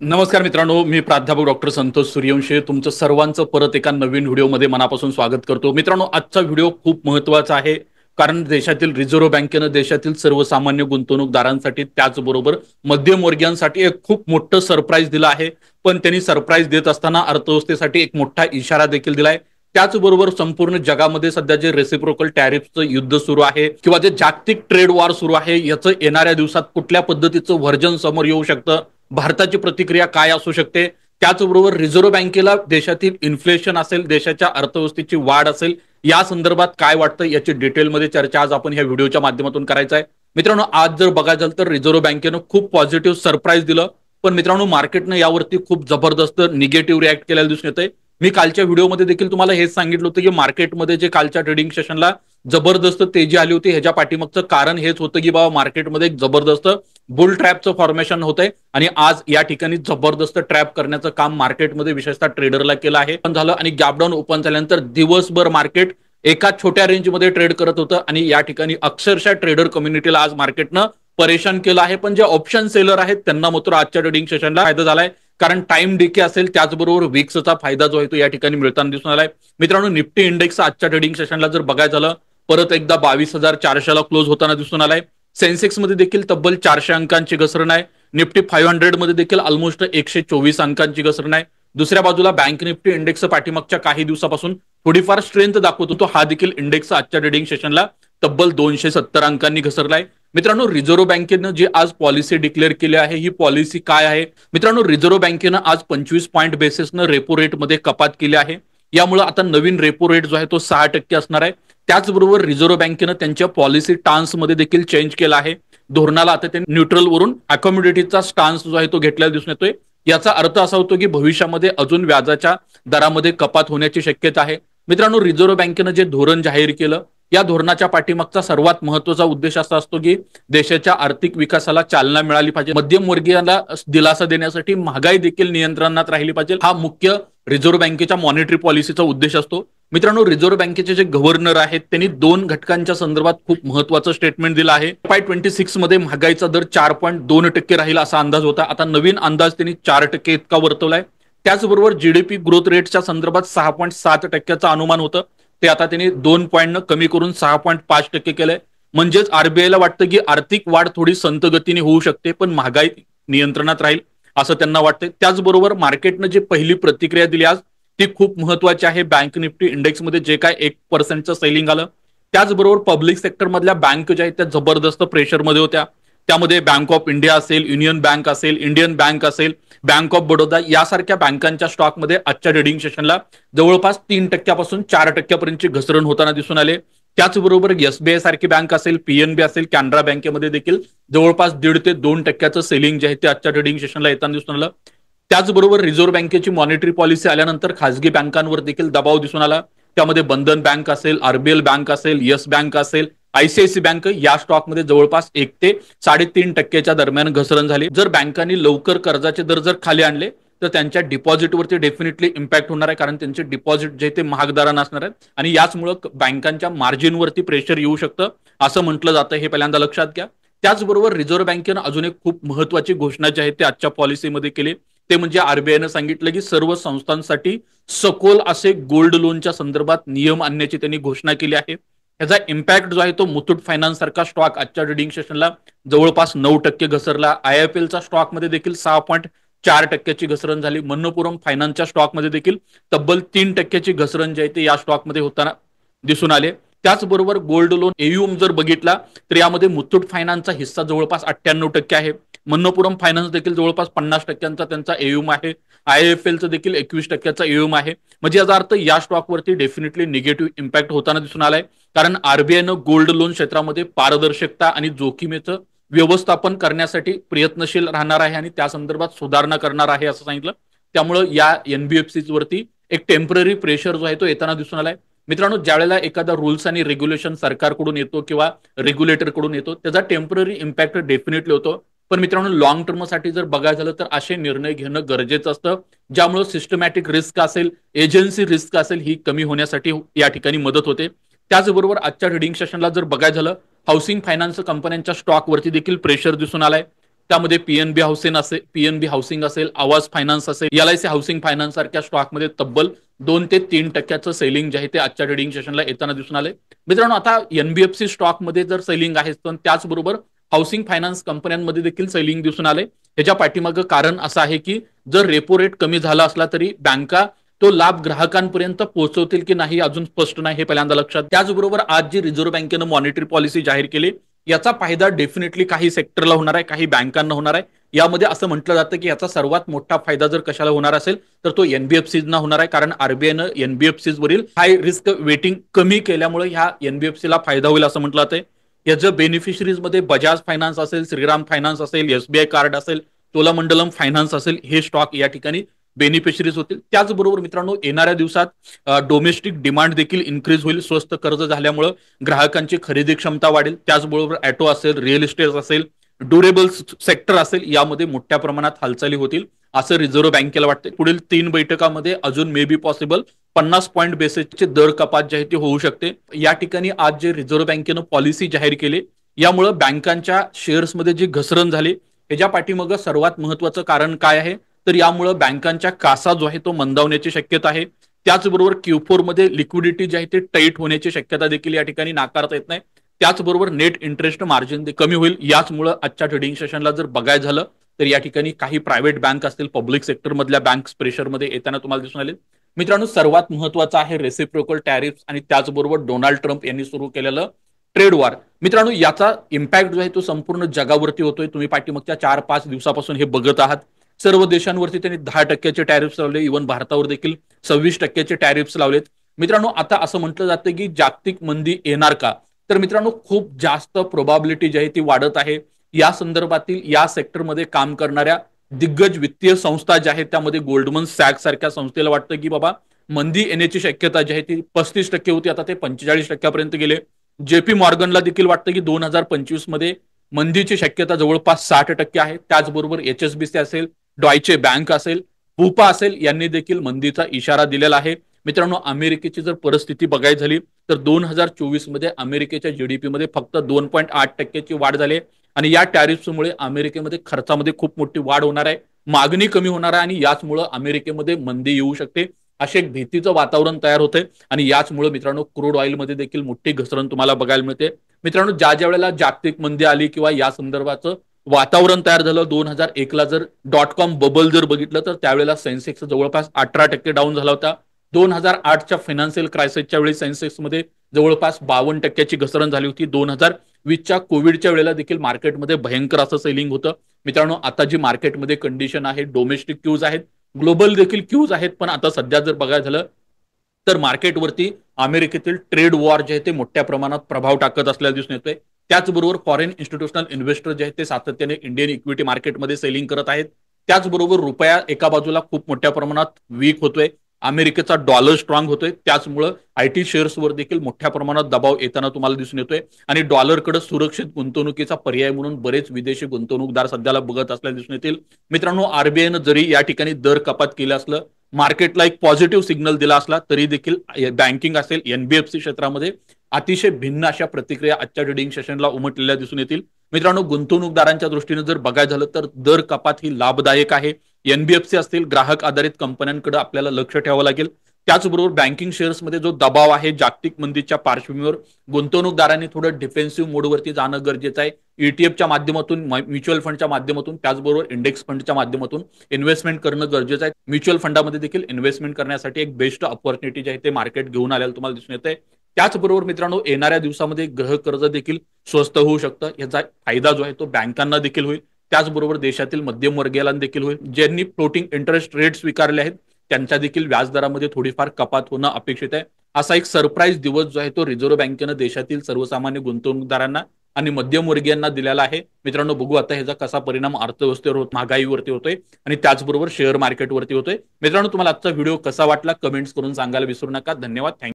नमस्कार मित्रांनो, मी प्राध्यापक डॉक्टर संतोष सूर्यवंशी तुमचं सर्वांचं परत एका नवीन व्हिडिओमध्ये मनापासून स्वागत करतो. मित्रांनो, आजचा व्हिडिओ खूप महत्त्वाचा आहे, कारण देशातील रिझर्व्ह बँकेनं देशातील सर्वसामान्य गुंतवणूकदारांसाठी त्याचबरोबर मध्यमवर्गीयांसाठी एक खूप मोठं सरप्राईज दिलं आहे. पण त्यांनी सरप्राईज देत असताना अर्थव्यवस्थेसाठी एक मोठा इशारा देखील दिलाय. त्याचबरोबर संपूर्ण जगामध्ये सध्या जे रेसिप्रोकल टॅरिफचं युद्ध सुरू आहे किंवा जे जागतिक ट्रेड वॉर सुरू आहे, याचं येणाऱ्या दिवसात कुठल्या पद्धतीचं व्हर्जन समोर येऊ शकतं, भारताची प्रतिक्रिया काय असू शकते, त्याचबरोबर रिझर्व्ह बँकेला देशातील इन्फ्लेशन असेल, देशाच्या अर्थव्यवस्थेची वाढ असेल, या संदर्भात काय वाटतं याची डिटेलमध्ये चर्चा आज आपण ह्या व्हिडिओच्या माध्यमातून करायचं आहे. मित्रांनो, आज जर बघायचं तर रिझर्व्ह बँकेनं खूप पॉझिटिव्ह सरप्राईज दिलं, पण मित्रांनो मार्केटनं यावरती खूप जबरदस्त निगेटिव्ह रिॲक्ट केलेलं दिसून येतंय. मी कालच्या व्हिडिओमध्ये देखील तुम्हाला हेच सांगितलं होतं की मार्केटमध्ये जे कालच्या ट्रेडिंग सेशनला जबरदस्त तेजी आली होती, ह्याच्या पाठीमागचं कारण हेच होतं की बाबा मार्केटमध्ये एक जबरदस्त बुल ट्रॅपचं फॉर्मेशन होतंय आणि आज या ठिकाणी जबरदस्त ट्रॅप करण्याचं काम मार्केटमध्ये विशेषतः ट्रेडरला केलं आहे. पण झालं आणि गॅपडाऊन ओपन झाल्यानंतर दिवसभर मार्केट एका छोट्या रेंजमध्ये ट्रेड करत होतं आणि या ठिकाणी अक्षरशः ट्रेडर कम्युनिटीला आज मार्केटनं परेशान केलं आहे. पण जे ऑप्शन सेलर आहेत त्यांना मात्र आजच्या ट्रेडिंग सेशनला फायदा झालाय, कारण टाइम डीके असेल, त्याचबरोबर विक्सचा फायदा जो आहे तो या ठिकाणी मिळताना दिसून आलाय. मित्रांनो, निफ्टी इंडेक्स आजच्या ट्रेडिंग सेशनला जर बघायचं झालं परत एकदा 22,400ला क्लोज होताना दिसून आलाय. सेन्सेक्स मध्ये देखील तब्बल 400 अंकांची घसरण आहे. निफ्टी 500 मध्ये देखील ऑलमोस्ट 124 अंकांची घसरण आहे. दुसऱ्या बाजूला बँक निफ्टी इंडेक्स पाठीमागच्या काही दिवसापासून थोडीफार स्ट्रेंथ दाखवत होतो, हा देखील इंडेक्स आजच्या ट्रेडिंग सेशनला तब्बल 270 अंकांनी घसरलाय. मित्रांनो, रिझर्व्ह बँकेनं जी आज पॉलिसी डिक्लेअर केली आहे, ही पॉलिसी काय आहे? मित्रांनो, रिझर्व्ह बँकेनं आज 25 पॉईंट बेसिसनं रेपो रेटमध्ये कपात केली आहे. यामुळे आता नवीन रेपो रेट जो आहे तो 6% असणार आहे. त्याचबरोबर रिझर्व्ह बँकेनं त्यांच्या पॉलिसी स्टान्समध्ये देखील चेंज केला आहे. धोरणाला आता त्यांनी न्यूट्रल वरून अकॉमोडेटीचा स्टान्स जो आहे तो घेतलेला दिसून येतोय. याचा अर्थ असा होतो की भविष्यामध्ये अजून व्याजाच्या दरामध्ये कपात होण्याची शक्यता आहे. मित्रांनो, रिझर्व्ह बँकेनं जे धोरण जाहीर केलं, या धोरणाच्या पाठीमागचा सर्वात महत्वाचा उद्देश असा असतो की देशाच्या आर्थिक विकासाला चालना मिळाली पाहिजे, मध्यमवर्गीयांना दिलासा देण्यासाठी महागाई देखील नियंत्रणात राहिली पाहिजे, हा मुख्य रिझर्व्ह बँकेच्या मॉनिटरी पॉलिसीचा उद्देश असतो. मित्रांनो, रिझर्व्ह बँकेचे जे गव्हर्नर आहेत त्यांनी दोन घटकांच्या संदर्भात खूप महत्वाचं स्टेटमेंट दिलं आहे. FY26 मध्ये महागाईचा दर 4.2% राहील असा अंदाज होता, आता नवीन अंदाज त्यांनी 4% इतका वर्तवलाय. त्याचबरोबर जीडीपी ग्रोथ रेटच्या संदर्भात 6.7%चं अनुमान होतं, ते आता त्यांनी 2 पॉईंटनं कमी करून 6.5% केलंय. म्हणजेच आरबीआयला वाटतं की आर्थिक वाढ थोडी संत गतीने होऊ शकते, पण महागाई नियंत्रणात राहील असं त्यांना वाटतंय. त्याचबरोबर मार्केटनं जी पहिली प्रतिक्रिया दिली आज ती खूप महत्वाची आहे. बँक निफ्टी इंडेक्समध्ये जे काय 1%चं सेलिंग आलं, त्याचबरोबर पब्लिक सेक्टर मधल्या बँक ज्या आहेत त्या जबरदस्त प्रेशरमध्ये होत्या. त्यामध्ये बँक ऑफ इंडिया असेल, युनियन बँक असेल, इंडियन बँक असेल, बँक ऑफ बडोदा यासारख्या बँकांच्या स्टॉकमध्ये आजच्या ट्रेडिंग सेशनला जवळपास 3%पासून 4%पर्यंतची घसरण होताना दिसून आले. त्याचबरोबर एसबीआय सारखी बँक असेल, पीएनबी असेल, कॅनरा बँकेमध्ये देखील जवळपास 1.5 ते 2%चं सेलिंग जे आहे ते आजच्या ट्रेडिंग सेशनला येताना दिसून आलं. त्याचबरोबर रिझर्व्ह बँकेची मॉनिटरी पॉलिसी आल्यानंतर खासगी बँकांवर देखील दबाव दिसून आला. त्यामध्ये बंधन बँक असेल, आरबीएल बँक असेल, येस बँक असेल, आयसीआयसी बँक या स्टॉकमध्ये जवळपास 1 ते 3.5% दरम्यान घसरण झाली. जर बँकांनी लवकर कर्जाचे दर जर खाली आणले तर त्यांच्या डिपॉझिटवरती डेफिनेटली इम्पॅक्ट होणार आहे, कारण त्यांचे डिपॉझिट जे ते महाग दरानं असणार आहेत आणि याचमुळे बँकांच्या मार्जिनवरती प्रेशर येऊ शकतं असं म्हटलं जातं, हे पहिल्यांदा लक्षात घ्या. त्याचबरोबर रिझर्व्ह बँकेनं अजून एक खूप महत्वाची घोषणा जी आहे ते आजच्या पॉलिसीमध्ये केली, ते म्हणजे आरबीआयनं सांगितलं की सर्व संस्थांसाठी सखोल असे गोल्ड लोनच्या संदर्भात नियम आणण्याची त्यांनी घोषणा केली आहे. याचा इम्पॅक्ट जो आहे तो मुथूट फायनान्स सारखा स्टॉक आजच्या ट्रेडिंग सेशनला जवळपास 9% घसरला. आयएफएलच्या स्टॉकमध्ये देखील 6.4%ची घसरण झाली. मनप्पुरम फायनान्सच्या स्टॉकमध्ये देखील तब्बल 3%ची घसरण जी आहे ते या स्टॉकमध्ये होताना दिसून आले. त्याचबरोबर गोल्ड लोन एयूएम जर बघितला तर यामध्ये मुथूट फायनान्सचा हिस्सा जवळपास 98% आहे. मनप्पुरम फायनान्स देखील जवळपास 50%चा त्यांचा एयूएम आहे. आयएफएलचं देखील 21%चा एयूएम आहे. म्हणजे याचा अर्थ या स्टॉकवरती डेफिनेटली निगेटिव्ह इम्पॅक्ट होताना दिसून आलाय, कारण आरबीआयनं गोल्ड लोन क्षेत्रामध्ये पारदर्शकता आणि जोखीमेचं व्यवस्थापन करण्यासाठी प्रयत्नशील राहणार आहे आणि त्या संदर्भात सुधारणा करणार आहे असं सांगितलं. त्यामुळे या एनबीएफसी वरती एक टेम्पररी प्रेशर जो आहे तो येताना दिसून आलाय. मित्रांनो, ज्यावेळेला एखादा रूल्स आणि रेग्युलेशन सरकारकडून येतो किंवा रेग्युलेटरकडून येतो त्याचा टेम्पररी इम्पॅक्ट डेफिनेटली होतो, पण मित्रांनो लॉंग टर्मसाठी जर बघायचं झालं तर असे निर्णय घेणं गरजेचं असतं, ज्यामुळे सिस्टमॅटिक रिस्क असेल, एजन्सी रिस्क असेल, ही कमी होण्यासाठी या ठिकाणी मदत होते. त्याचबरोबर आजच्या ट्रेडिंग सेशनला जर बघायचं झालं हाऊसिंग फायनान्स कंपन्यांच्या स्टॉकवरती देखील प्रेशर दिसून आलाय. त्यामध्ये पीएनबी हाऊसिंग असेल, आवाज फायनान्स असेल, LIC हाऊसिंग फायनान्स सारख्या स्टॉकमध्ये तब्बल 2 ते 3% सेलिंग जे आहे ते आजच्या ट्रेडिंग सेशनला येताना दिसून आले. मित्रांनो, आता NBFC स्टॉकमध्ये जर सेलिंग आहे, पण त्याचबरोबर हाऊसिंग फायनान्स कंपन्यांमध्ये देखील सेलिंग दिसून आले. ह्याच्या पाठीमागं कारण असं आहे की जर रेपो रेट कमी झाला असला तरी बँका तो लाभ ग्राहकांपर्यंत पोहोचवतील की नाही अजून स्पष्ट नाही, हे पहिल्यांदा लक्षात. त्याचबरोबर आज जी रिझर्व्ह बँकेनं मॉनिटरी पॉलिसी जाहीर केली, याचा फायदा डेफिनेटली काही सेक्टरला होणार आहे, काही बँकांना होणार आहे. यामध्ये असं म्हटलं जातं की याचा सर्वात मोठा फायदा जर कशाला होणार असेल तर तो एनबीएफसीना होणार आहे, कारण आरबीआयनं एनबीएफसीज वरील हाय रिस्क वेटिंग कमी केल्यामुळे ह्या एनबीएफसीला फायदा होईल असं म्हटलं जातंय. याचं बेनिफिशरीज मध्ये बजाज फायनान्स असेल, श्रीराम फायनान्स असेल, एसबीआय कार्ड असेल, चोलामंडलम फायनान्स असेल, हे स्टॉक या ठिकाणी बेनिफिशरीज होतील. त्याचबरोबर मित्रांनो, येणाऱ्या दिवसात डोमेस्टिक डिमांड देखील इन्क्रीज होईल. स्वस्त कर्ज झाल्यामुळे ग्राहकांची खरेदी क्षमता वाढेल. त्याचबरोबर ऑटो असेल, रिअल इस्टेट असेल, ड्युरेबल सेक्टर असेल, यामध्ये मोठ्या प्रमाणात हालचाली होतील असं रिझर्व्ह बँकेला वाटते. पुढील 3 बैठकामध्ये अजून मे बी पॉसिबल 50 पॉईंट बेसिसचे दर कपात जे आहे ती होऊ शकते. या ठिकाणी आज जे रिझर्व्ह बँकेनं पॉलिसी जाहीर केली, यामुळे बँकांच्या शेअर्समध्ये जी घसरण झाली, ह्याच्या पाठीमागं सर्वात महत्वाचं कारण काय आहे, तर यामुळे बँकांच्या कासा जो आहे तो मंदावण्याची शक्यता आहे. त्याचबरोबर Q4 मध्ये लिक्विडिटी जी आहे ती टाईट होण्याची शक्यता देखील या ठिकाणी नाकारता येत नाही. त्याचबरोबर नेट इंटरेस्ट मार्जिन कमी होईल. याचमुळे आजच्या ट्रेडिंग सेशनला जर बघायचं झालं तर या ठिकाणी काही प्रायव्हेट बँक असतील, पब्लिक सेक्टर मधल्या बँक प्रेशरमध्ये येताना तुम्हाला दिसून आले. मित्रांनो, सर्वात महत्वाचं आहे रेसिप्रोकल टॅरिफ आणि त्याचबरोबर डोनाल्ड ट्रम्प यांनी सुरू केलेलं ट्रेड वॉर. मित्रांनो, याचा इम्पॅक्ट जो आहे तो संपूर्ण जगावरती होतोय. तुम्ही पाठीमागच्या 4-5 दिवसापासून हे बघत आहात. सर्व देशांवरती त्यांनी 10% टॅरिफ्स लावले. इव्हन भारतावर देखील 26% टॅरिफ्स लावलेत. मित्रांनो, आता असं म्हटलं जातं की जागतिक मंदी येणार का, तर मित्रांनो खूप जास्त प्रोबॅबिलिटी जी आहे ती वाढत आहे. या संदर्भातील या सेक्टरमध्ये काम करणाऱ्या दिग्गज वित्तीय संस्था ज्या आहेत, त्यामध्ये गोल्डमन सॅक्स सारख्या संस्थेला वाटतं की बाबा मंदी येण्याची शक्यता जी आहे ती 35% होती, आता ते 45% गेले. जेपी मॉर्गनला देखील वाटतं की 2025 मध्ये मंदीची शक्यता जवळपास 60% आहे. त्याचबरोबर HSBC असेल, डॉयचे बँक असेल, बुपा असेल, यांनी देखील मंदीचा इशारा दिलेला आहे. मित्रांनो, अमेरिकेची जर परिस्थिती बघायची झाली तर 2024 मध्ये अमेरिकेच्या जीडीपी मध्ये फक्त 2.8% वाढ झाली आणि या टॅरिफ्समुळे अमेरिकेमध्ये खर्चामध्ये खूप मोठी वाढ होणार आहे, मागणी कमी होणार आहे आणि याचमुळे अमेरिकेमध्ये मंदी येऊ शकते, असे एक भीतीचं वातावरण तयार होतंय. आणि याचमुळे मित्रांनो क्रूड ऑइलमध्ये देखील मोठी घसरण तुम्हाला बघायला मिळते. मित्रांनो, ज्या वेळेला जागतिक मंदी आली किंवा या संदर्भाचं वातावरण तयार झालं, 2001ला जर .com बबल जर बघितलं तर त्यावेळेला सेन्सेक्स जवळपास 18% डाऊन झाला होता. 2008च्या फायनान्शियल क्रायसिसच्या वेळी सेन्सेक्समध्ये जवळपास 52%ची घसरण झाली होती. 2020च्या कोविडच्या वेळेला देखील मार्केटमध्ये भयंकर असं सेलिंग होतं. मित्रांनो, आता जी मार्केटमध्ये कंडिशन आहे, डोमेस्टिक क्यूज आहेत, ग्लोबल देखील क्यूज आहेत, पण आता सध्या जर बघायला झालं तर मार्केटवरती अमेरिकेतील ट्रेड वॉर जे आहे ते मोठ्या प्रमाणात प्रभाव टाकत असल्याचं दिसून येतोय. त्याचबरोबर फॉरेन इन्स्टिट्यूशनल इन्व्हेस्टर जे आहेत ते सातत्याने इंडियन इक्विटी मार्केटमध्ये सेलिंग करत आहेत. त्याचबरोबर रुपया एका बाजूला खूप मोठ्या प्रमाणात वीक होतोय, अमेरिकेचा डॉलर स्ट्रॉंग होतोय, त्याचमुळे आयटी शेअर्सवर देखील मोठ्या प्रमाणात दबाव येताना तुम्हाला दिसून येतोय आणि डॉलरकडे सुरक्षित गुंतवणुकीचा पर्याय म्हणून बरेच विदेशी गुंतवणूकदार सध्याला बघत असल्याचे दिसून येतील. मित्रांनो, आरबीआयनं जरी या ठिकाणी दर कपात केलं असलं, मार्केटला एक पॉझिटिव्ह सिग्नल दिला असला, तरी देखील बँकिंग असेल, एनबीएफसी क्षेत्रामध्ये अतिशय भिन्न अशा प्रतिक्रिया आजच्या ट्रेडिंग सेशनला उमटलेल्या दिसून येतील. मित्रांनो, गुंतवणूकदारांच्या दृष्टीने जर बघायचं झालं तर दर कपात ही लाभदायक आहे. एनबीएफसी असतील, ग्राहक आधारित कंपन्यांकडे आपल्याला लक्ष ठेवावं लागेल. त्याचबरोबर बँकिंग शेअर्समध्ये जो दबाव आहे जागतिक मंदीच्या पार्श्वभूमीवर, गुंतवणूकदारांनी थोडं डिफेन्सिव्ह मोडवरती जाणं गरजेचं आहे. ईटीएफच्या माध्यमातून, म्युच्युअल फंडच्या माध्यमातून, त्याचबरोबर इंडेक्स फंडच्या माध्यमातून इन्व्हेस्टमेंट करणं गरजेचं आहे. म्युच्युअल फंडामध्ये देखील इन्व्हेस्टमेंट करण्यासाठी एक बेस्ट ऑपॉर्च्युनिटी जे आहे ते मार्केट घेऊन आलेलं तुम्हाला दिसून येतंय. त्याचबरोबर मित्रांनो, येणाऱ्या दिवसामध्ये गृह कर्ज देखील स्वस्त होऊ शकतं. याचा फायदा जो आहे तो बँकांना देखील होईल, त्याचबरोबर देशातील मध्यमवर्गीयाला देखील होईल. ज्यांनी फ्लोटिंग इंटरेस्ट रेट स्वीकारले आहेत त्यांच्या देखील व्याजदरामध्ये थोडीफार कपात होणं अपेक्षित आहे. असा एक सरप्राईज दिवस जो आहे तो रिझर्व्ह बँकेनं देशातील सर्वसामान्य गुंतवणूकदारांना आणि मध्यमवर्गीयांना दिलेला आहे. मित्रांनो, बघू आता ह्याचा कसा परिणाम अर्थव्यवस्थेवर होत, महागाईवरती होतोय आणि त्याचबरोबर शेअर मार्केटवरती होतोय. मित्रांनो, तुम्हाला आजचा व्हिडिओ कसा वाटला कमेंट्स करून सांगायला विसरू नका. धन्यवाद. थँक्यू.